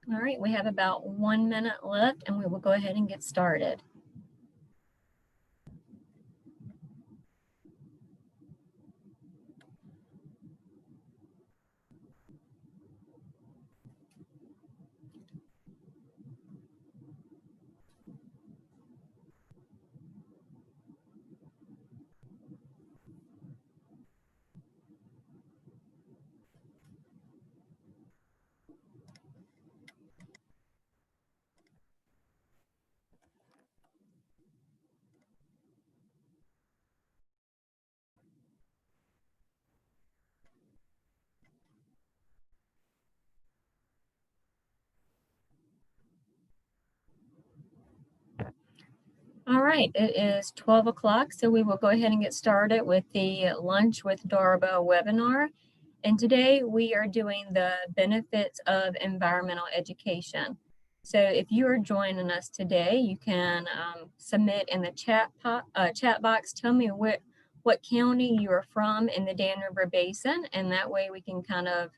All right, we have about 1 minute left and we will go ahead and get started. All right, it is 12 o'clock, so we will go ahead and get started with the Lunch with Darva webinar. And today we are doing the benefits of environmental education. So if you are joining us today, you can submit in the chat box, tell me what county you are from in the Dan River Basin, and that way we can kind of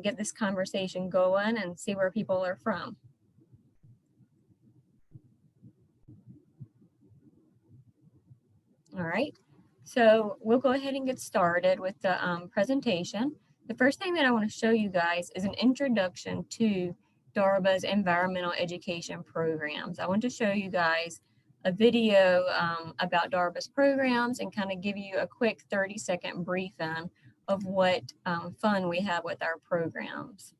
get this conversation going and see where people are from. All right, so we'll go ahead and get started with the presentation. The first thing that I want to show you guys is an introduction to Darva's environmental education programs. I want to show you guys a video about Darva's programs and kind of give you a quick 30-second briefing of what fun we have with our programs.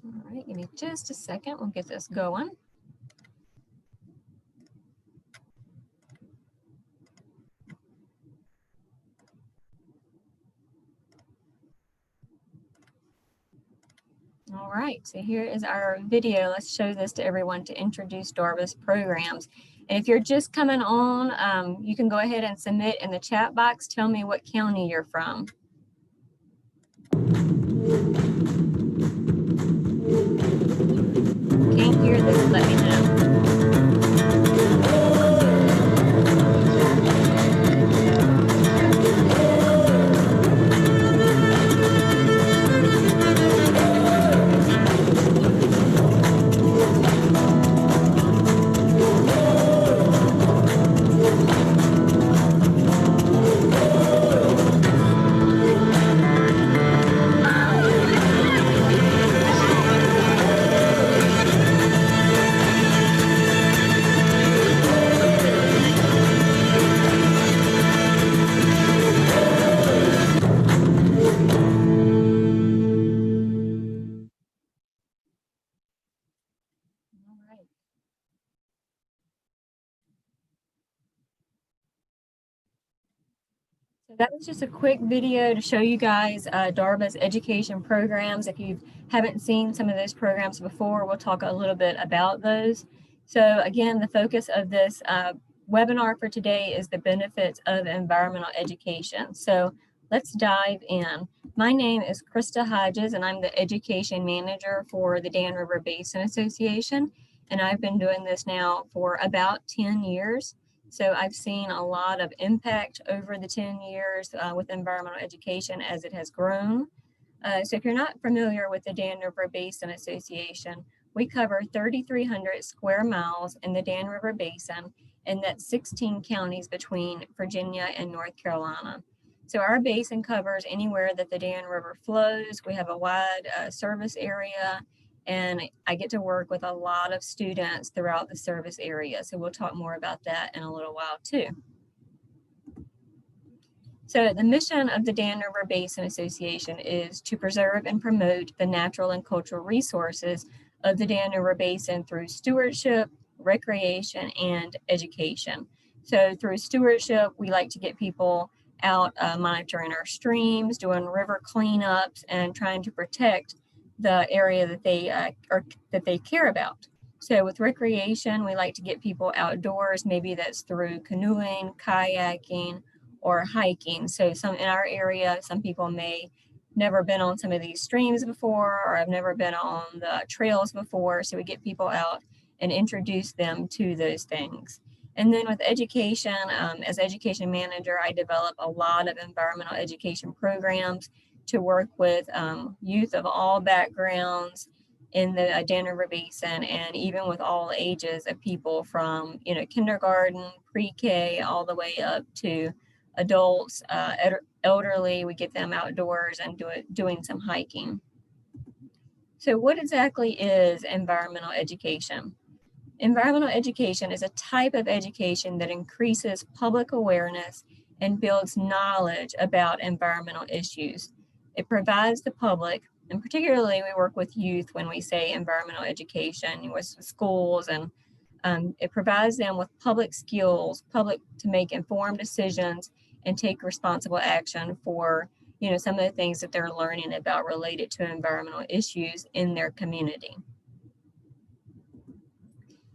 All right, give me just a second, we'll get this going. All right, so here is our video. Let's show this to everyone to introduce Darva's programs. And if you're just coming on, you can go ahead and submit in the chat box. Tell me what county you're from. Can't hear this, let me know. So that was just a quick video to show you guys Darva's education programs. If you haven't seen some of those programs before, we'll talk a little bit about those. So again, the focus of this webinar for today is the benefits of environmental education. So let's dive in. My name is Krista Hodges, and I'm the education manager for the Dan River Basin Association. And I've been doing this now for about 10 years. So I've seen a lot of impact over the 10 years with environmental education as it has grown. So if you're not familiar with the Dan River Basin Association, we cover 3,300 square miles in the Dan River Basin, and that's 16 counties between Virginia and North Carolina. So our basin covers anywhere that the Dan River flows. We have a wide service area, and I get to work with a lot of students throughout the service area. So we'll talk more about that in a little while too. So the mission of the Dan River Basin Association is to preserve and promote the natural and cultural resources of the Dan River Basin through stewardship, recreation, and education. So through stewardship, we like to get people out monitoring our streams, doing river cleanups, and trying to protect the area that they care about. So with recreation, we like to get people outdoors. Maybe that's through canoeing, kayaking, or hiking. So in our area, some people may never been on some of these streams before, or have never been on the trails before. So we get people out and introduce them to those things. And then with education, as education manager, I develop a lot of environmental education programs to work with youth of all backgrounds in the Dan River Basin, and even with all ages of people from, kindergarten, pre-K, all the way up to adults, elderly. We get them outdoors and doing some hiking. So what exactly is environmental education? Environmental education is a type of education that increases public awareness and builds knowledge about environmental issues. It provides the public, and particularly we work with youth when we say environmental education with schools, and it provides them with public skills, to make informed decisions and take responsible action for some of the things that they're learning about related to environmental issues in their community.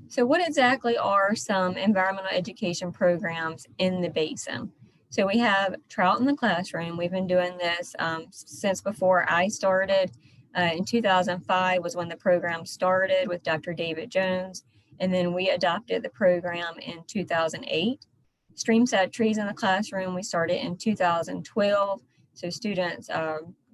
So what exactly are some environmental education programs in the basin? So we have Trout in the Classroom. We've been doing this since before I started. In 2005 was when the program started with Dr. David Jones, and then we adopted the program in 2008. Streamside Trees in the Classroom, we started in 2012. So students,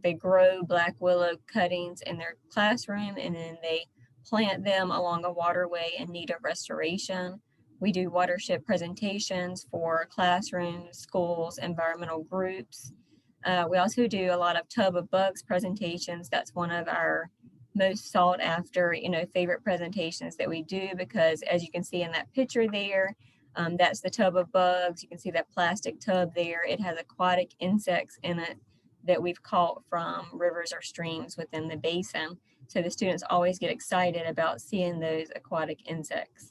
they grow black willow cuttings in their classroom, and then they plant them along a waterway in need of restoration. We do watershed presentations for classrooms, schools, environmental groups. We also do a lot of tub of bugs presentations. That's one of our most sought after, favorite presentations that we do, because as you can see in that picture there, that's the tub of bugs. You can see that plastic tub there. It has aquatic insects in it that we've caught from rivers or streams within the basin. So the students always get excited about seeing those aquatic insects.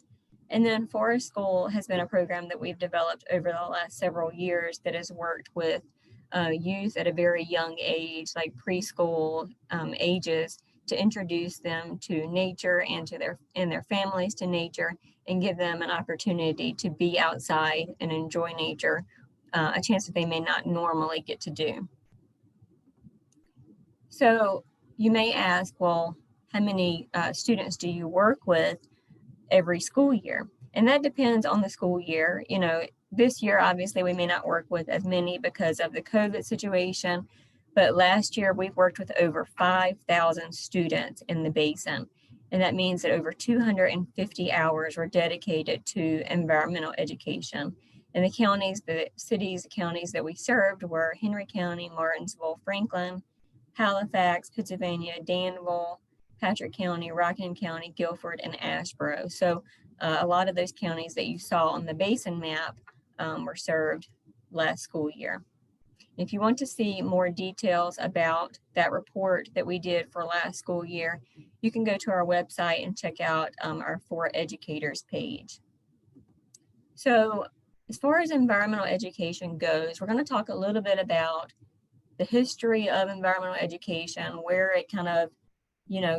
And then Forest School has been a program that we've developed over the last several years that has worked with youth at a very young age, like preschool ages, to introduce them to nature and to their families to nature, and give them an opportunity to be outside and enjoy nature, a chance that they may not normally get to do. So you may ask, well, how many students do you work with every school year? And that depends on the school year. This year, obviously, we may not work with as many because of the COVID situation, but last year we've worked with over 5,000 students in the basin. And that means that over 250 hours were dedicated to environmental education. And the counties that we served were Henry County, Martinsville, Franklin, Halifax, Pennsylvania, Danville, Patrick County, Rockingham County, Guilford, and Asheboro. So a lot of those counties that you saw on the basin map were served last school year. If you want to see more details about that report that we did for last school year, you can go to our website and check out our For Educators page. So as far as environmental education goes, we're going to talk a little bit about the history of environmental education, where it kind of,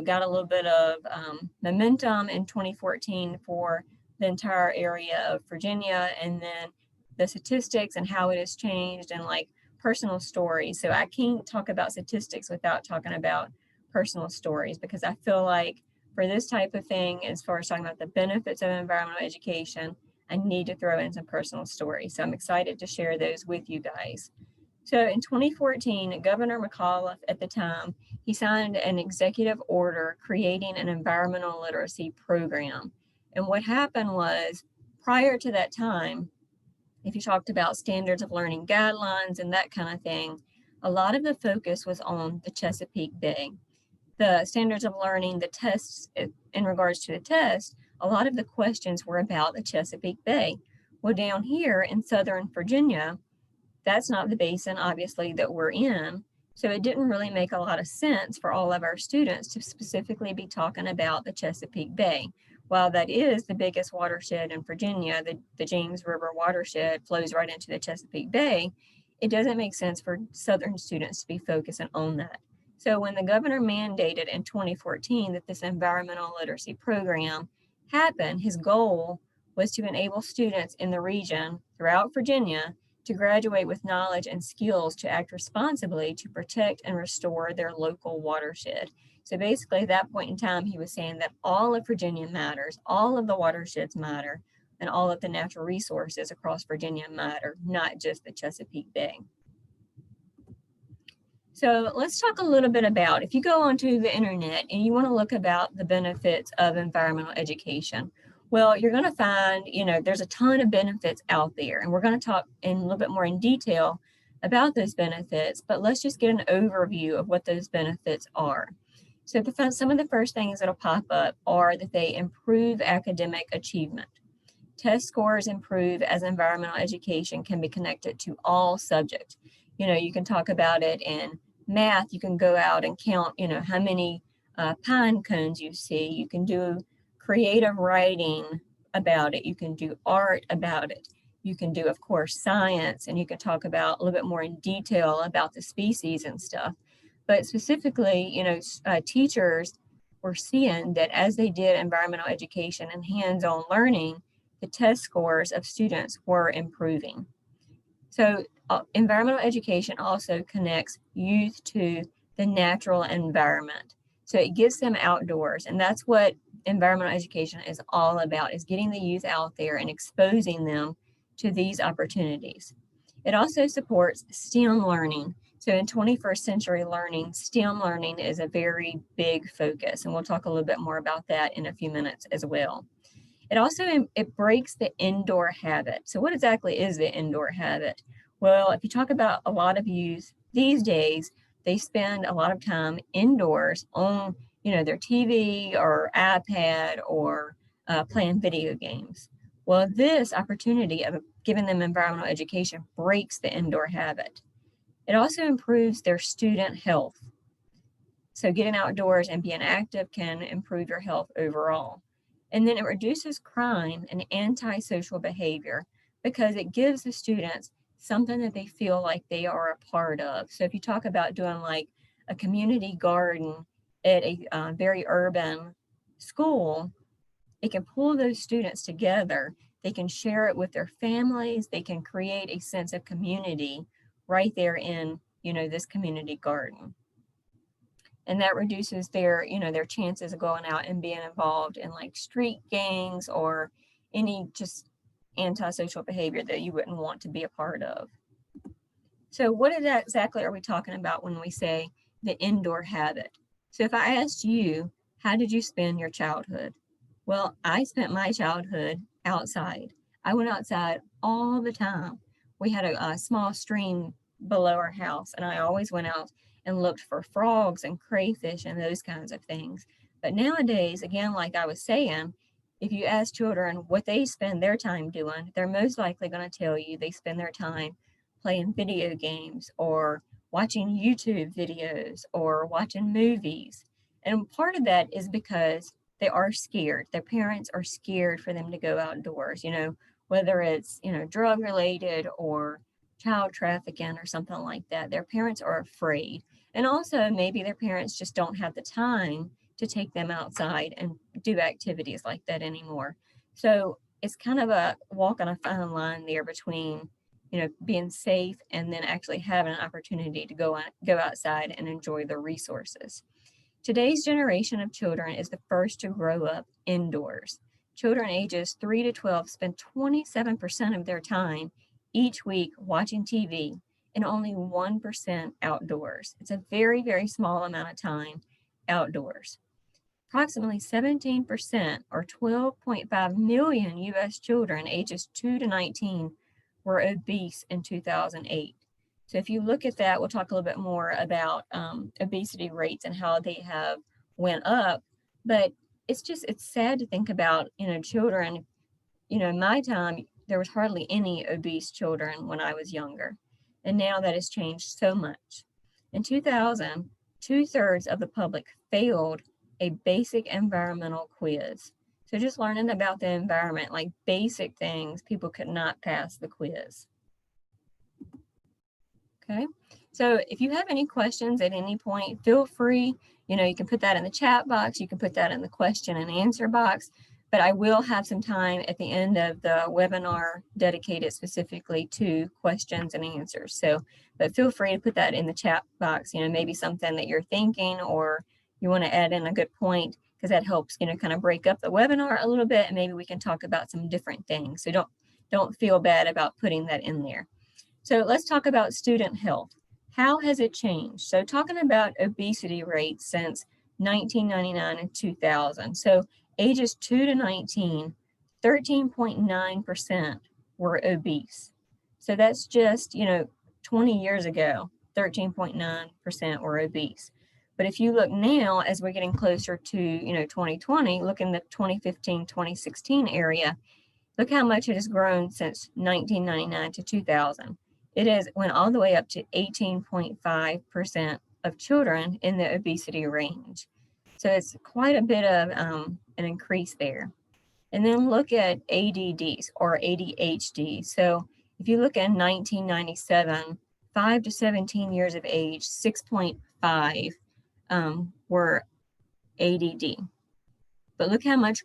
got a little bit of momentum in 2014 for the entire area of Virginia, and then the statistics and how it has changed, and like personal stories. So I can't talk about statistics without talking about personal stories, because I feel like for this type of thing, as far as talking about the benefits of environmental education, I need to throw in some personal stories. So I'm excited to share those with you guys. So in 2014, Governor McAuliffe at the time, he signed an executive order creating an environmental literacy program. And what happened was, prior to that time, if you talked about standards of learning guidelines and that kind of thing, a lot of the focus was on the Chesapeake Bay. The standards of learning, the tests, in regards to the test, a lot of the questions were about the Chesapeake Bay. Well, down here in Southern Virginia, that's not the basin, obviously, that we're in. So it didn't really make a lot of sense for all of our students to specifically be talking about the Chesapeake Bay. While that is the biggest watershed in Virginia, the James River watershed flows right into the Chesapeake Bay, it doesn't make sense for Southern students to be focusing on that. So when the governor mandated in 2014 that this environmental literacy program happen, his goal was to enable students in the region throughout Virginia to graduate with knowledge and skills to act responsibly to protect and restore their local watershed. So basically at that point in time, he was saying that all of Virginia matters, all of the watersheds matter, and all of the natural resources across Virginia matter, not just the Chesapeake Bay. So let's talk a little bit about, if you go onto the internet and you want to look about the benefits of environmental education, well, you're going to find, there's a ton of benefits out there, and we're going to talk in a little bit more in detail about those benefits, but let's just get an overview of what those benefits are. So some of the first things that'll pop up are that they improve academic achievement. Test scores improve as environmental education can be connected to all subjects. You can talk about it in math. You can go out and count, how many pine cones you see. You can do creative writing about it. You can do art about it. You can do, of course, science, and you can talk about a little bit more in detail about the species and stuff. But specifically, teachers were seeing that as they did environmental education and hands-on learning, the test scores of students were improving. So environmental education also connects youth to the natural environment. So it gets them outdoors, and that's what environmental education is all about, is getting the youth out there and exposing them to these opportunities. It also supports STEM learning. So in 21st century learning, STEM learning is a very big focus, and we'll talk a little bit more about that in a few minutes as well. It also, it breaks the indoor habit. So what exactly is the indoor habit? Well, if you talk about a lot of youth these days, they spend a lot of time indoors on, their TV or iPad or playing video games. Well, this opportunity of giving them environmental education breaks the indoor habit. It also improves their student health. So getting outdoors and being active can improve your health overall. And then it reduces crime and antisocial behavior because it gives the students something that they feel like they are a part of. So if you talk about doing like a community garden at a very urban school, it can pull those students together. They can share it with their families. They can create a sense of community right there in, this community garden. And that reduces their, their chances of going out and being involved in like street gangs or any just antisocial behavior that you wouldn't want to be a part of. So what exactly are we talking about when we say the indoor habit? So if I asked you, how did you spend your childhood? Well, I spent my childhood outside. I went outside all the time. We had a small stream below our house, and I always went out and looked for frogs and crayfish and those kinds of things. But nowadays, again, like I was saying, if you ask children what they spend their time doing, they're most likely going to tell you they spend their time playing video games or watching YouTube videos or watching movies. And part of that is because they are scared. Their parents are scared for them to go outdoors, whether it's, drug related or child trafficking or something like that. Their parents are afraid. And also maybe their parents just don't have the time to take them outside and do activities like that anymore. So it's kind of a walk on a fine line there between, being safe and then actually having an opportunity to go outside and enjoy the resources. Today's generation of children is the first to grow up indoors. Children ages 3 to 12 spend 27% of their time each week watching TV and only 1% outdoors. It's a very, very small amount of time outdoors. Approximately 17% or 12.5 million U.S. children ages 2 to 19 were obese in 2008. So if you look at that, we'll talk a little bit more about obesity rates and how they have went up. But it's sad to think about, children, in my time, there was hardly any obese children when I was younger. And now that has changed so much. In 2000, 2/3 of the public failed a basic environmental quiz. So just learning about the environment, like basic things, people could not pass the quiz. Okay, so if you have any questions at any point, feel free, you can put that in the chat box, you can put that in the question and answer box, but I will have some time at the end of the webinar dedicated specifically to questions and answers. But feel free to put that in the chat box, maybe something that you're thinking or you want to add in a good point, because that helps, kind of break up the webinar a little bit, and maybe we can talk about some different things. So don't feel bad about putting that in there. So let's talk about student health. How has it changed? So talking about obesity rates since 1999 and 2000. So ages 2 to 19, 13.9% were obese. So that's just, 20 years ago, 13.9% were obese. But if you look now, as we're getting closer to, 2020, look in the 2015, 2016 area, look how much it has grown since 1999 to 2000. It has went all the way up to 18.5% of children in the obesity range. So it's quite a bit of an increase there. And then look at ADDs or ADHD. So if you look at 1997, 5 to 17 years of age, 6.5 were ADD. But look how much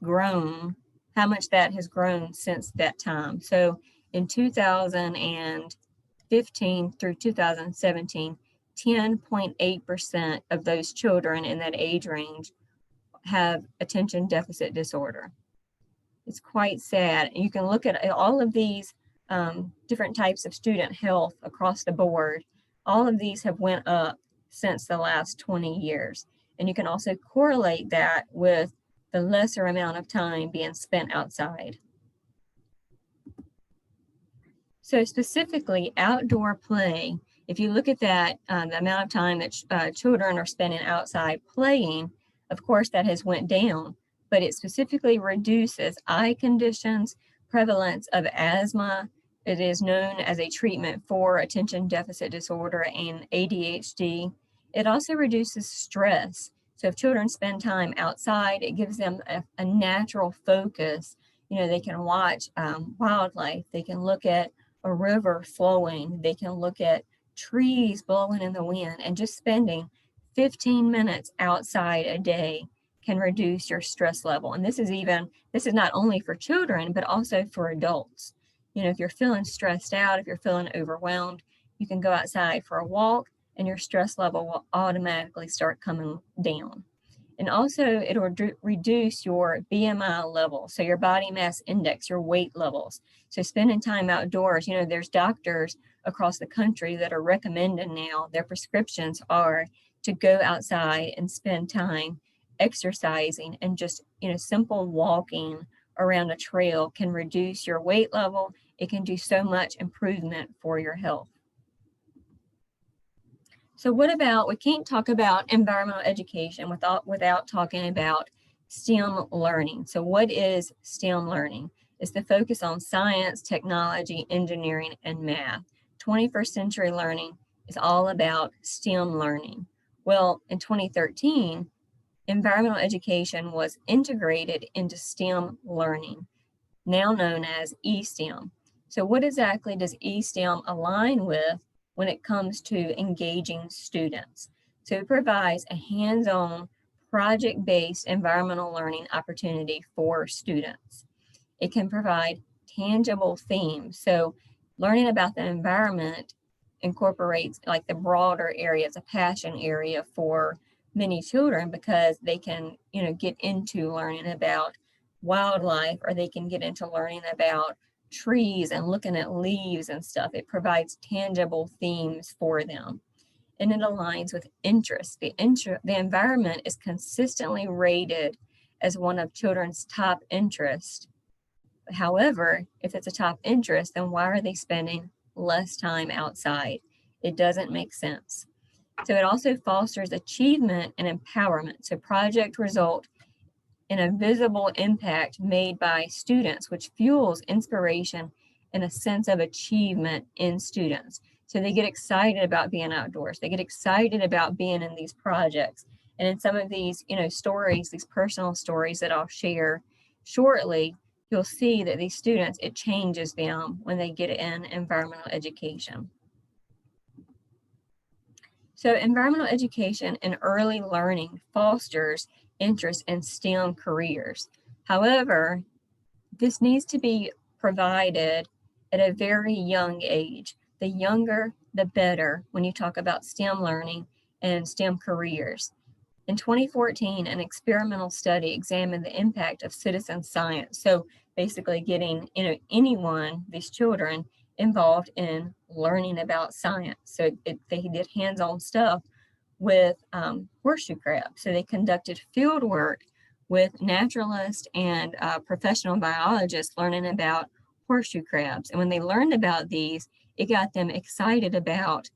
that has grown since that time. So in 2015 through 2017, 10.8% of those children in that age range have attention deficit disorder. It's quite sad. You can look at all of these different types of student health across the board. All of these have went up since the last 20 years. And you can also correlate that with the lesser amount of time being spent outside. So specifically, outdoor play, if you look at that, the amount of time that children are spending outside playing, of course, that has went down, but it specifically reduces eye conditions, prevalence of asthma. It is known as a treatment for attention deficit disorder and ADHD. It also reduces stress. So if children spend time outside, it gives them a natural focus. They can watch wildlife. They can look at a river flowing. They can look at trees blowing in the wind, and just spending 15 minutes outside a day can reduce your stress level. And this is not only for children, but also for adults. If you're feeling stressed out, if you're feeling overwhelmed, you can go outside for a walk and your stress level will automatically start coming down. And also it'll reduce your BMI level, so your body mass index, your weight levels. So spending time outdoors, there's doctors across the country that are recommending now, their prescriptions are to go outside and spend time exercising, and just, simple walking around a trail can reduce your weight level. It can do so much improvement for your health. So we can't talk about environmental education without talking about STEM learning. So what is STEM learning? It's the focus on science, technology, engineering, and math. 21st century learning is all about STEM learning. Well, in 2013, environmental education was integrated into STEM learning, now known as eSTEM. So what exactly does eSTEM align with when it comes to engaging students? So it provides a hands-on, project-based environmental learning opportunity for students. It can provide tangible themes. So learning about the environment incorporates like the broader area. It's a passion area for many children, because they can, get into learning about wildlife, or they can get into learning about trees and looking at leaves and stuff. It provides tangible themes for them, and it aligns with interests. The environment is consistently rated as one of children's top interests. However, if it's a top interest, then why are they spending less time outside? It doesn't make sense. So it also fosters achievement and empowerment. So projects result in a visible impact made by students, which fuels inspiration and a sense of achievement in students. So they get excited about being outdoors. They get excited about being in these projects. And in some of these, stories, these personal stories that I'll share shortly, you'll see that these students, it changes them when they get in environmental education. So environmental education and early learning fosters interest in STEM careers. However, this needs to be provided at a very young age. The younger, the better when you talk about STEM learning and STEM careers. In 2014, an experimental study examined the impact of citizen science. So basically getting anyone, these children, involved in learning about science. So they did hands-on stuff with horseshoe crabs. So they conducted field work with naturalists and professional biologists learning about horseshoe crabs. And when they learned about these, it got them excited about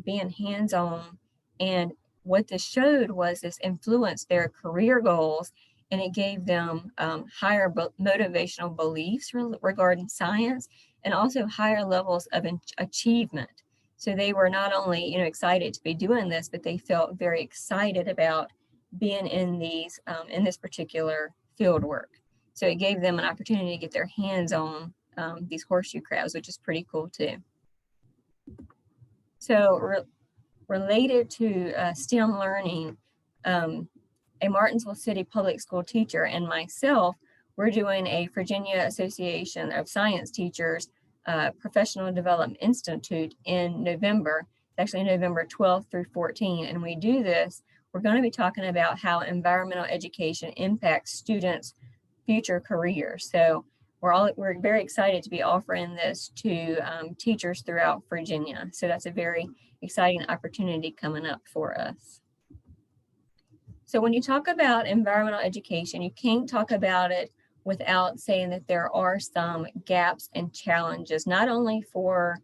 being hands-on. And what this showed was this influenced their career goals, and it gave them higher motivational beliefs regarding science, and also higher levels of achievement. So they were not only excited to be doing this, but they felt very excited about being in this particular field work. So it gave them an opportunity to get their hands on these horseshoe crabs, which is pretty cool too. So related to STEM learning, a Martinsville City public school teacher and myself, we're doing a Virginia Association of Science Teachers Professional Development Institute in November. It's actually November 12th through 14th, and we do this. We're going to be talking about how environmental education impacts students' future careers. So we're very excited to be offering this to teachers throughout Virginia. So that's a very exciting opportunity coming up for us. So when you talk about environmental education, you can't talk about it without saying that there are some gaps and challenges, not only for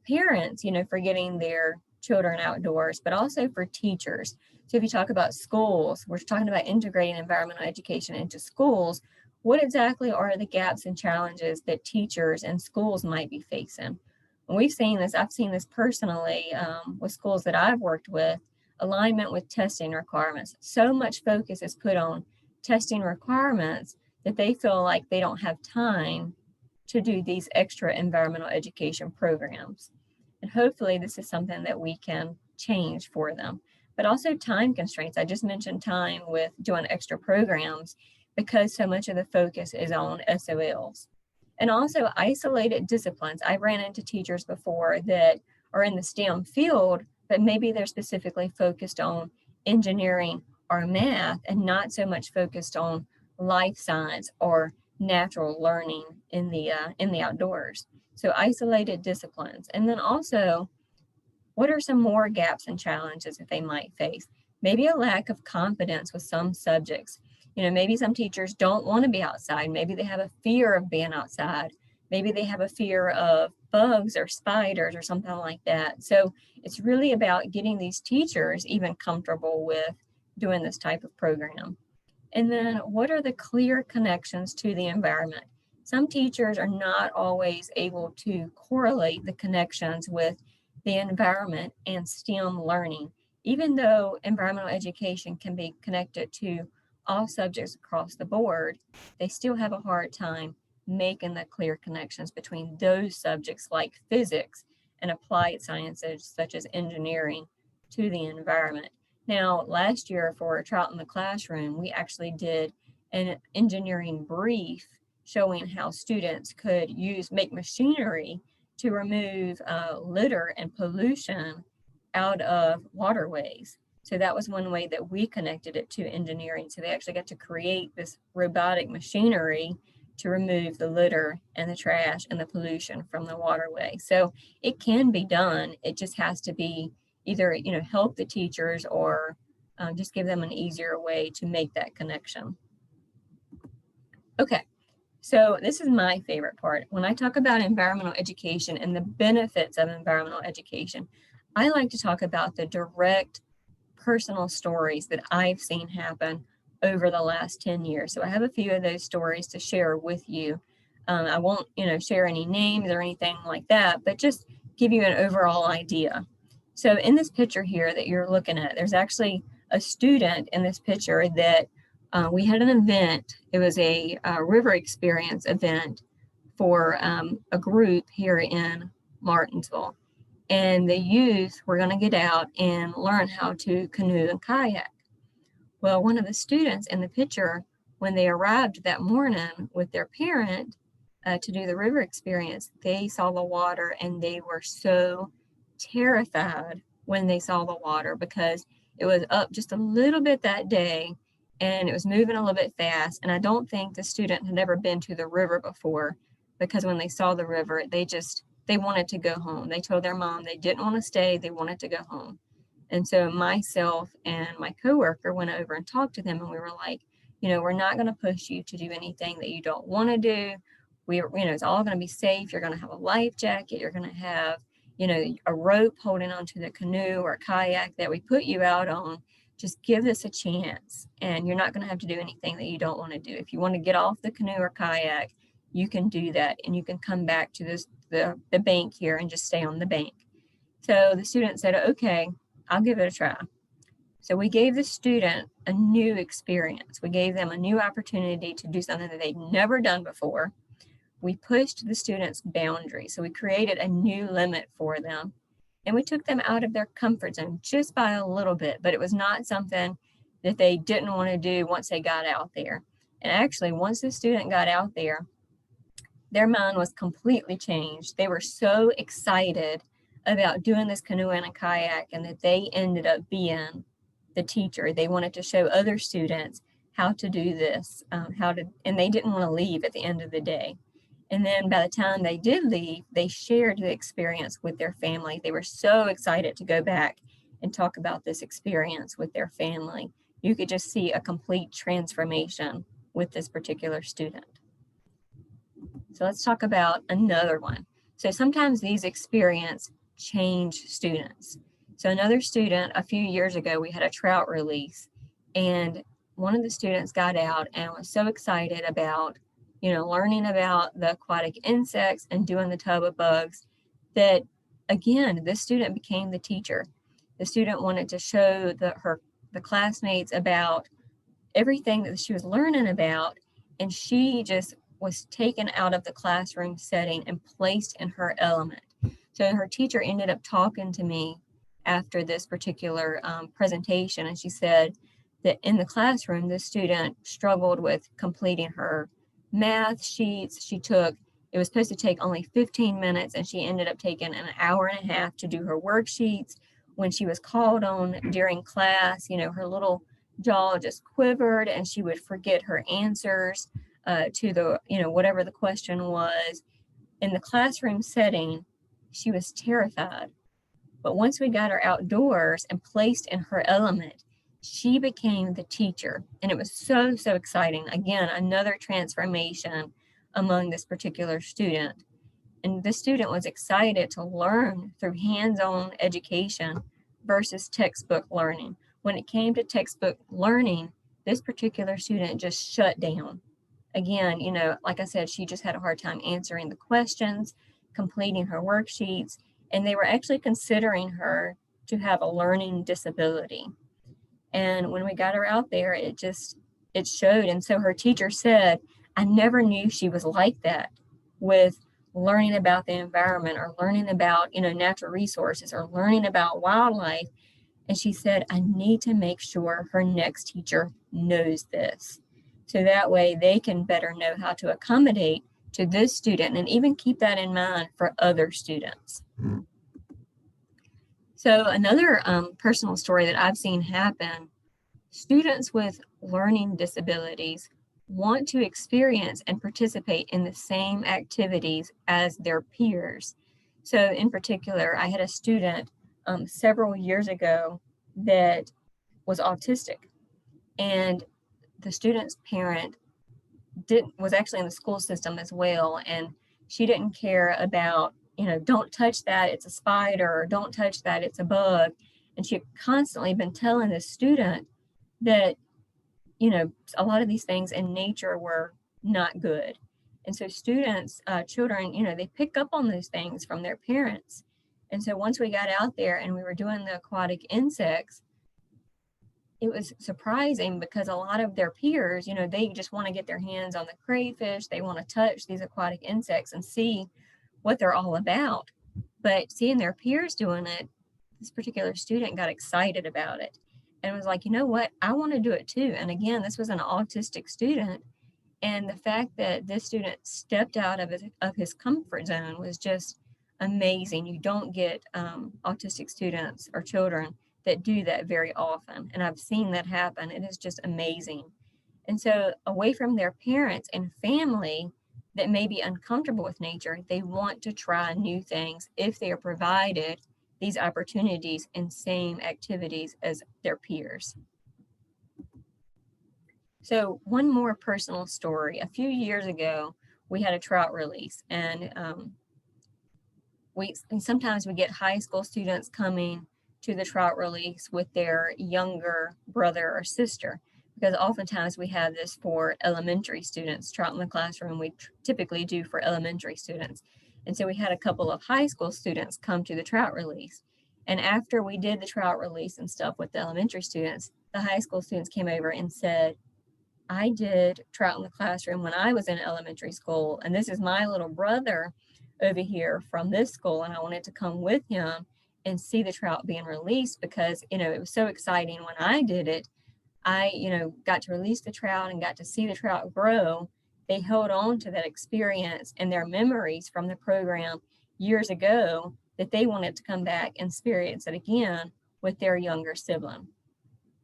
parents, for getting their children outdoors, but also for teachers. So if you talk about schools, we're talking about integrating environmental education into schools. What exactly are the gaps and challenges that teachers and schools might be facing? And we've seen this, I've seen this personally with schools that I've worked with, alignment with testing requirements. So much focus is put on testing requirements that they feel like they don't have time to do these extra environmental education programs. And hopefully this is something that we can change for them. But also time constraints. I just mentioned time with doing extra programs because so much of the focus is on SOLs. And also isolated disciplines. I ran into teachers before that are in the STEM field, but maybe they're specifically focused on engineering or math and not so much focused on life science or natural learning in the outdoors. So isolated disciplines. And then also, what are some more gaps and challenges that they might face? Maybe a lack of confidence with some subjects. Maybe some teachers don't want to be outside. Maybe they have a fear of being outside. Maybe they have a fear of bugs or spiders or something like that. So it's really about getting these teachers even comfortable with doing this type of program. And then what are the clear connections to the environment? Some teachers are not always able to correlate the connections with the environment and STEM learning. Even though environmental education can be connected to all subjects across the board, they still have a hard time making the clear connections between those subjects like physics and applied sciences such as engineering to the environment. Now, last year for Trout in the Classroom, we actually did an engineering brief showing how students could make machinery to remove litter and pollution out of waterways. So that was one way that we connected it to engineering. So they actually got to create this robotic machinery to remove the litter and the trash and the pollution from the waterway. So it can be done. It just has to be either help the teachers or just give them an easier way to make that connection. Okay, so this is my favorite part. When I talk about environmental education and the benefits of environmental education, I like to talk about the direct personal stories that I've seen happen over the last 10 years. So I have a few of those stories to share with you. I won't share any names or anything like that, but just give you an overall idea. So in this picture here that you're looking at, there's actually a student in this picture that we had an event. It was a river experience event for a group here in Martinsville. And the youth were going to get out and learn how to canoe and kayak. Well, one of the students in the picture, when they arrived that morning with their parent to do the river experience, they saw the water and they were so terrified when they saw the water because It was up just a little bit that day, and it was moving a little bit fast. And I don't think the student had ever been to the river before, because when they saw the river, they wanted to go home. They told their mom they didn't want to stay, they wanted to go home. And so myself and my coworker went over and talked to them, and we were like, we're not going to push you to do anything that you don't want to do. It's all going to be safe. You're going to have a life jacket. You're going to have, a rope holding onto the canoe or kayak that we put you out on. Just give this a chance, and you're not going to have to do anything that you don't want to do. If you want to get off the canoe or kayak, you can do that, and you can come back to the bank here and just stay on the bank. So the student said, okay, I'll give it a try. So we gave the student a new experience. We gave them a new opportunity to do something that they'd never done before. We pushed the students' boundaries. So we created a new limit for them. And we took them out of their comfort zone just by a little bit, but it was not something that they didn't want to do once they got out there. And actually, once the student got out there, their mind was completely changed. They were so excited about doing this canoe and a kayak, and that they ended up being the teacher. They wanted to show other students how to do this, and they didn't want to leave at the end of the day. And then by the time they did leave, they shared the experience with their family. They were so excited to go back and talk about this experience with their family. You could just see a complete transformation with this particular student. So let's talk about another one. So sometimes these experiences change students. So another student, a few years ago, we had a trout release, and one of the students got out and was so excited about, learning about the aquatic insects and doing the tub of bugs, that again, this student became the teacher. The student wanted to show the classmates about everything that she was learning about, and she just was taken out of the classroom setting and placed in her element. So her teacher ended up talking to me after this particular presentation, and she said that in the classroom, this student struggled with completing her math sheets. It was supposed to take only 15 minutes, and she ended up taking an hour and a half to do her worksheets. When she was called on during class, her little jaw just quivered, and she would forget her answers to the, whatever the question was. In the classroom setting, she was terrified. But once we got her outdoors and placed in her element, she became the teacher. And it was so, so exciting. Again, another transformation among this particular student. And this student was excited to learn through hands-on education versus textbook learning. When it came to textbook learning, this particular student just shut down. Again, like I said, she just had a hard time answering the questions, completing her worksheets, and they were actually considering her to have a learning disability. And when we got her out there, it showed. And so her teacher said, I never knew she was like that with learning about the environment, or learning about, natural resources, or learning about wildlife. And she said, I need to make sure her next teacher knows this, so that way they can better know how to accommodate to this student, and even keep that in mind for other students. So another personal story that I've seen happen, students with learning disabilities want to experience and participate in the same activities as their peers. So in particular, I had a student several years ago that was autistic, and the student's parent was actually in the school system as well, and she didn't care about, don't touch that, it's a spider, or don't touch that, it's a bug. And she had constantly been telling this student that, a lot of these things in nature were not good. And so students, children, they pick up on those things from their parents. And so once we got out there and we were doing the aquatic insects, it was surprising, because a lot of their peers, they just want to get their hands on the crayfish. They want to touch these aquatic insects and see what they're all about. But seeing their peers doing it, this particular student got excited about it and was like, you know what, I want to do it too. And again, this was an autistic student. And the fact that this student stepped out of his comfort zone was just amazing. You don't get autistic students or children that do that very often. And I've seen that happen. It is just amazing. And so away from their parents and family that may be uncomfortable with nature, they want to try new things if they are provided these opportunities and same activities as their peers. So one more personal story. A few years ago, we had a trout release, and sometimes we get high school students coming to the trout release with their younger brother or sister, because oftentimes we have this for elementary students. Trout in the classroom we typically do for elementary students. And so we had a couple of high school students come to the trout release. And after we did the trout release and stuff with the elementary students, the high school students came over and said, I did trout in the classroom when I was in elementary school, and this is my little brother over here from this school, and I wanted to come with him and see the trout being released because, it was so exciting when I did it. I, got to release the trout and got to see the trout grow. They held on to that experience and their memories from the program years ago that they wanted to come back and experience it again with their younger sibling.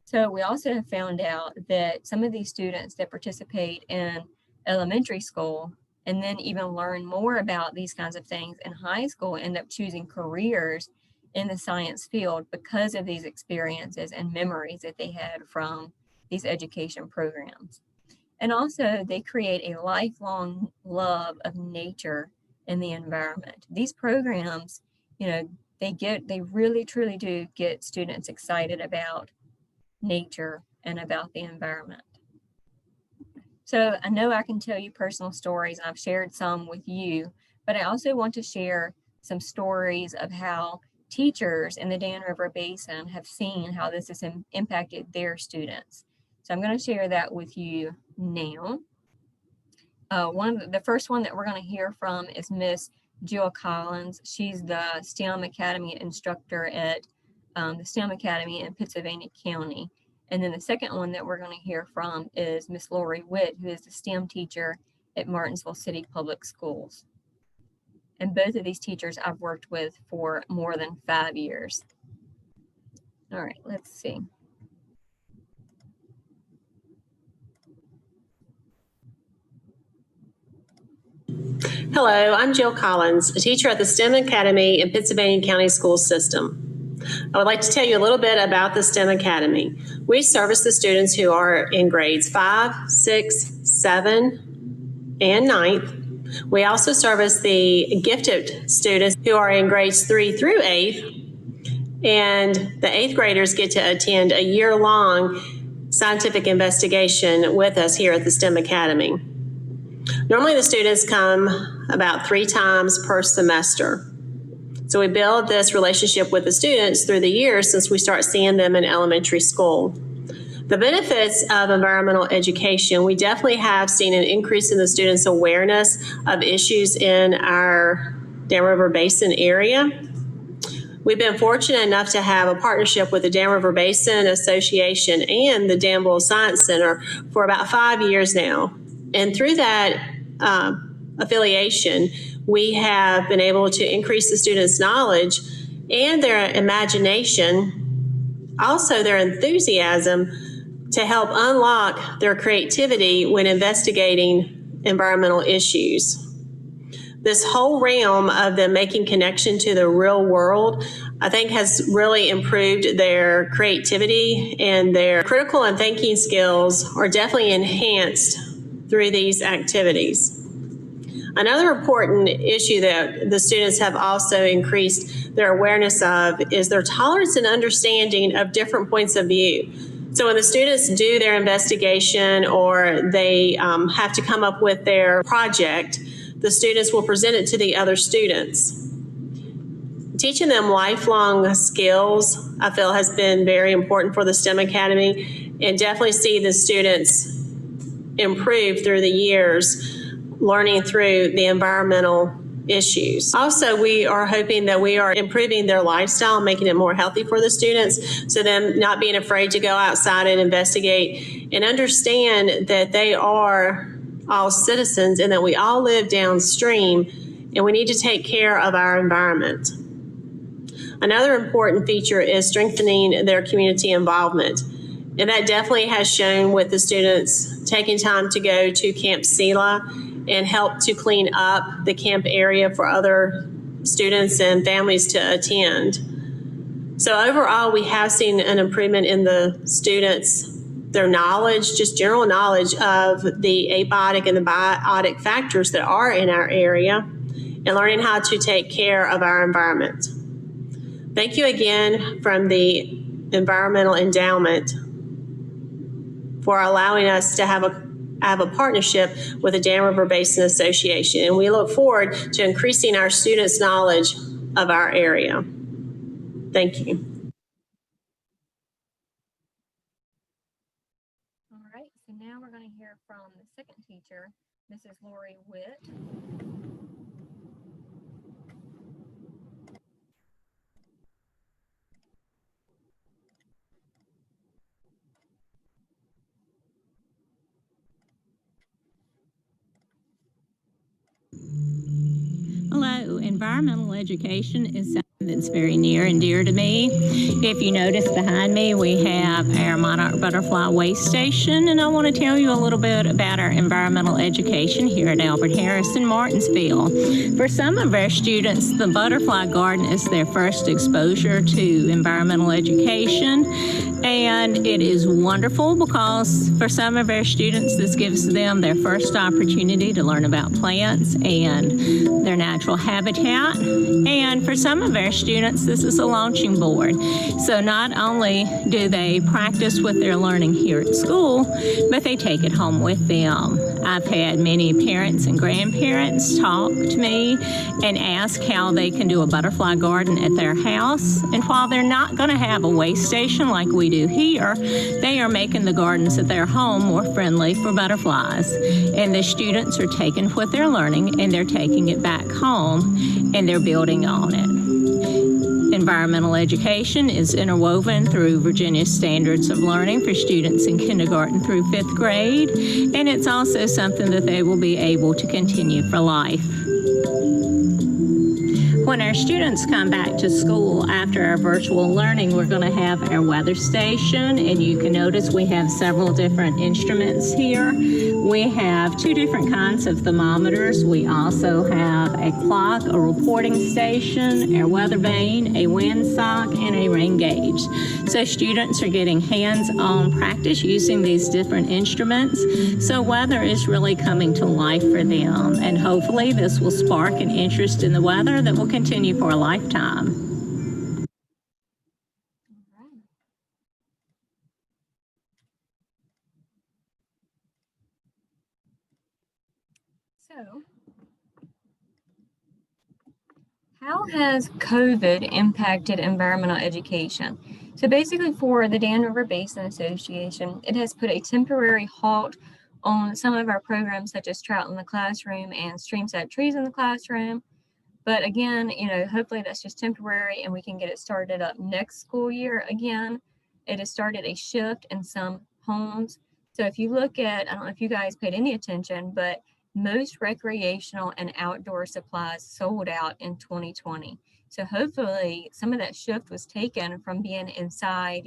So we also have found out that some of these students that participate in elementary school and then even learn more about these kinds of things in high school end up choosing careers in the science field because of these experiences and memories that they had from these education programs. And also they create a lifelong love of nature and the environment. These programs, they really truly do get students excited about nature and about the environment. So I know I can tell you personal stories, and I've shared some with you, but I also want to share some stories of how teachers in the Dan River Basin have seen how this has impacted their students. So I'm going to share that with you now. The first one that we're going to hear from is Miss Jill Collins. She's the STEM Academy instructor at the STEM Academy in Pittsylvania County. And then the second one that we're going to hear from is Miss Lori Witt, who is the STEM teacher at Martinsville City Public Schools. And both of these teachers I've worked with for more than 5 years. All right, let's see. Hello, I'm Jill Collins, a teacher at the STEM Academy in Pittsylvania County School System. I would like to tell you a little bit about the STEM Academy. We service the students who are in grades 5, 6, 7, and 9th. We also service the gifted students who are in grades 3 through 8th, and the 8th graders get to attend a year-long scientific investigation with us here at the STEM Academy. Normally the students come about 3 times per semester. So we build this relationship with the students through the years since we start seeing them in elementary school. The benefits of environmental education, we definitely have seen an increase in the students' awareness of issues in our Dan River Basin area. We've been fortunate enough to have a partnership with the Dan River Basin Association and the Danville Science Center for about 5 years now. And through that affiliation, we have been able to increase the students' knowledge and their imagination, also their enthusiasm to help unlock their creativity when investigating environmental issues. This whole realm of them making connection to the real world, I think, has really improved their creativity, and their critical and thinking skills are definitely enhanced through these activities. Another important issue that the students have also increased their awareness of is their tolerance and understanding of different points of view. So when the students do their investigation or they have to come up with their project, the students will present it to the other students. Teaching them lifelong skills, I feel, has been very important for the STEM Academy, and definitely see the students improve through the years, learning through the environmental issues. Also, we are hoping that we are improving their lifestyle, making it more healthy for the students, so them not being afraid to go outside and investigate and understand that they are all citizens and that we all live downstream and we need to take care of our environment. Another important feature is strengthening their community involvement. And that definitely has shown with the students taking time to go to Camp Sela and help to clean up the camp area for other students and families to attend. So overall, we have seen an improvement in the students, their knowledge, just general knowledge of the abiotic and the biotic factors that are in our area, and learning how to take care of our environment. Thank you again from the Environmental Endowment for allowing us to have a partnership with the Dan River Basin Association, and we look forward to increasing our students' knowledge of our area. Thank you. All right, so now we're going to hear from the second teacher, Mrs. Lori Witt. Hello, environmental education is something that's very near and dear to me. If you notice behind me, we have our monarch butterfly waste station, and I want to tell you a little bit about our environmental education here at Albert Harris in Martinsville. For some of our students, the butterfly garden is their first exposure to environmental education, and it is wonderful because for some of our students, this gives them their first opportunity to learn about plants and their natural habitat. And for some of our students, this is a launching board. So not only do they practice what they're learning here at school, but they take it home with them. I've had many parents and grandparents talk to me and ask how they can do a butterfly garden at their house. And while they're not going to have a waste station like we do here, they are making the gardens at their home more friendly for butterflies. And the students are taking what they're learning and they're taking it back home and they're building on it. Environmental education is interwoven through Virginia's standards of learning for students in kindergarten through 5th grade, and it's also something that they will be able to continue for life. When our students come back to school after our virtual learning, we're going to have our weather station, and you can notice we have several different instruments here. We have 2 different kinds of thermometers. We also have a clock, a reporting station, our weather vane, a windsock, and a rain gauge. So students are getting hands-on practice using these different instruments. So weather is really coming to life for them, and hopefully this will spark an interest in the weather that will continue for a lifetime. So, how has COVID impacted environmental education? So basically for the Dan River Basin Association, it has put a temporary halt on some of our programs such as Trout in the Classroom and Streamside Trees in the Classroom. But again, hopefully that's just temporary and we can get it started up next school year again. It has started a shift in some homes. So if you look at, I don't know if you guys paid any attention, but most recreational and outdoor supplies sold out in 2020. So hopefully some of that shift was taken from being inside,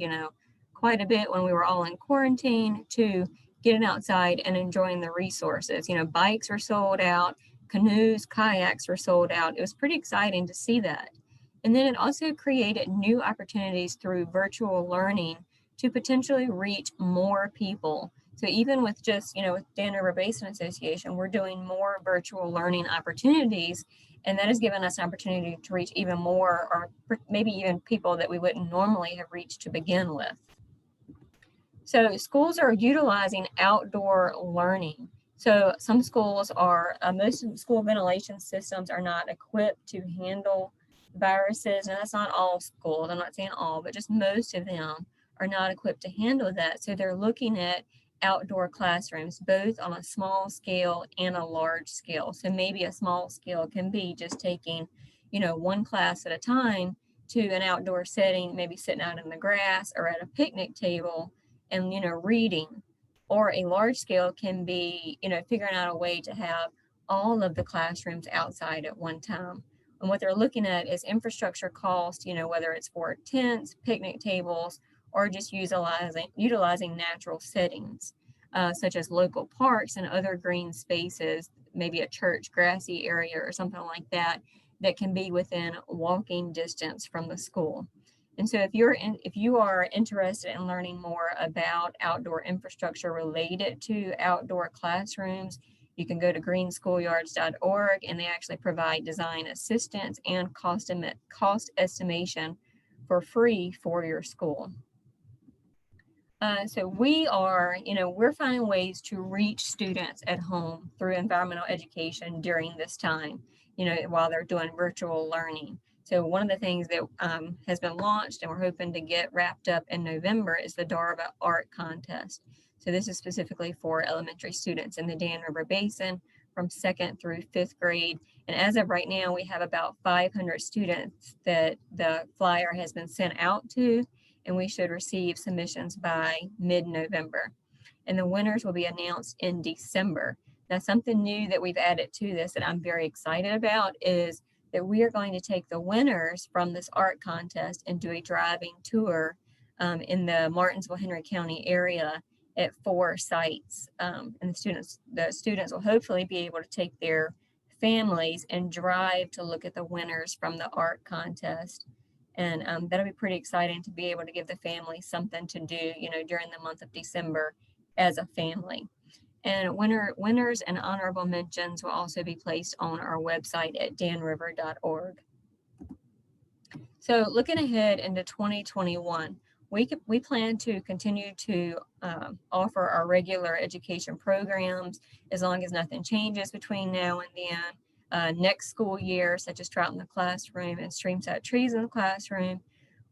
quite a bit when we were all in quarantine to getting outside and enjoying the resources. Bikes are sold out, canoes, kayaks were sold out. It was pretty exciting to see that. And then it also created new opportunities through virtual learning to potentially reach more people. So even with just, with Dan River Basin Association, we're doing more virtual learning opportunities, and that has given us an opportunity to reach even more, or maybe even people that we wouldn't normally have reached to begin with. So schools are utilizing outdoor learning. So some schools are, most of the school ventilation systems are not equipped to handle viruses, and that's not all schools, I'm not saying all, but just most of them are not equipped to handle that. So they're looking at outdoor classrooms, both on a small scale and a large scale. So maybe a small scale can be just taking, one class at a time to an outdoor setting, maybe sitting out in the grass or at a picnic table and, reading. Or a large scale can be, figuring out a way to have all of the classrooms outside at one time. And what they're looking at is infrastructure cost, you know, whether it's for tents, picnic tables, or just utilizing natural settings, such as local parks and other green spaces, maybe a church grassy area or something like that, that can be within walking distance from the school. And so if you are interested in learning more about outdoor infrastructure related to outdoor classrooms, you can go to greenschoolyards.org, and they actually provide design assistance and cost estimation for free for your school. So we're finding ways to reach students at home through environmental education during this time, you know, while they're doing virtual learning. So one of the things that has been launched and we're hoping to get wrapped up in November is the Darva Art Contest. So this is specifically for elementary students in the Dan River Basin from 2nd through 5th grade. And as of right now, we have about 500 students that the flyer has been sent out to, and we should receive submissions by mid-November. And the winners will be announced in December. Now, something new that we've added to this that I'm very excited about is that we are going to take the winners from this art contest and do a driving tour in the Martinsville, Henry County area at 4 sites. And the students will hopefully be able to take their families and drive to look at the winners from the art contest. And that'll be pretty exciting to be able to give the family something to do, you know, during the month of December as a family. And winners and honorable mentions will also be placed on our website at danriver.org. So looking ahead into 2021, we plan to continue to offer our regular education programs as long as nothing changes between now and then. Next school year, such as Trout in the Classroom and Streamside Trees in the Classroom,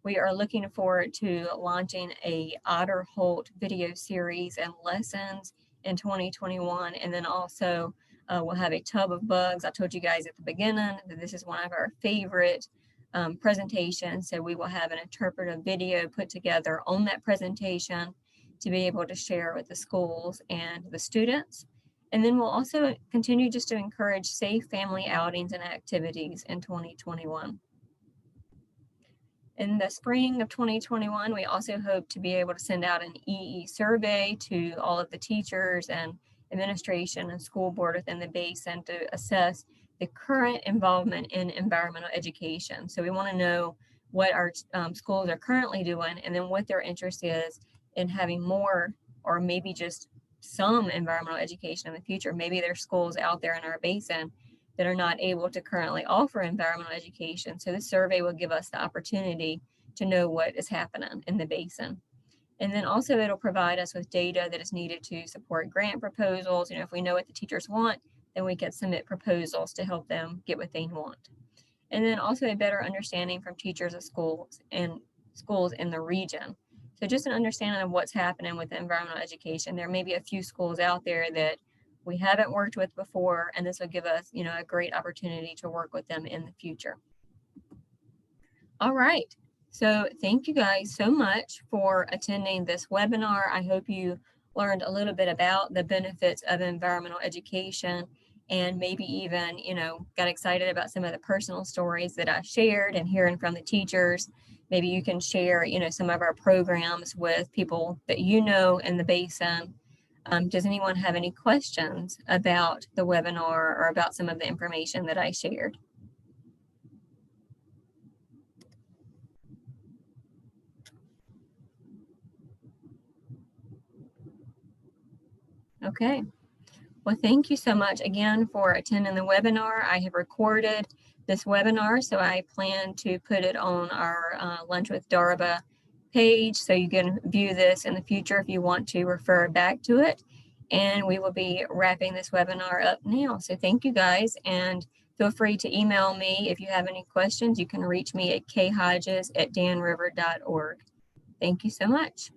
we are looking forward to launching a Otter Holt video series and lessons in 2021. And then also we'll have a Tub of Bugs. I told you guys at the beginning that this is one of our favorite presentations. So we will have an interpretive video put together on that presentation to be able to share with the schools and the students. And then we'll also continue just to encourage safe family outings and activities in 2021. In the spring of 2021, we also hope to be able to send out an EE survey to all of the teachers and administration and school board within the basin to assess the current involvement in environmental education. So we want to know what our schools are currently doing and then what their interest is in having more or maybe just some environmental education in the future. Maybe there's schools out there in our basin that are not able to currently offer environmental education. So this survey will give us the opportunity to know what is happening in the basin. And then also it'll provide us with data that is needed to support grant proposals. You know, if we know what the teachers want, then we can submit proposals to help them get what they want. And then also a better understanding from teachers of schools in the region. So just an understanding of what's happening with environmental education. There may be a few schools out there that we haven't worked with before, and this will give us, you know, a great opportunity to work with them in the future. All right, so thank you guys so much for attending this webinar. I hope you learned a little bit about the benefits of environmental education and maybe even, you know, got excited about some of the personal stories that I shared and hearing from the teachers. Maybe you can share, you know, some of our programs with people that you know in the basin. Does anyone have any questions about the webinar or about some of the information that I shared? Okay. Well, thank you so much again for attending the webinar. I have recorded this webinar, so I plan to put it on our Lunch with Darva page, so you can view this in the future if you want to refer back to it. And we will be wrapping this webinar up now. So thank you guys, and feel free to email me if you have any questions. You can reach me at khodges@danriver.org. Thank you so much.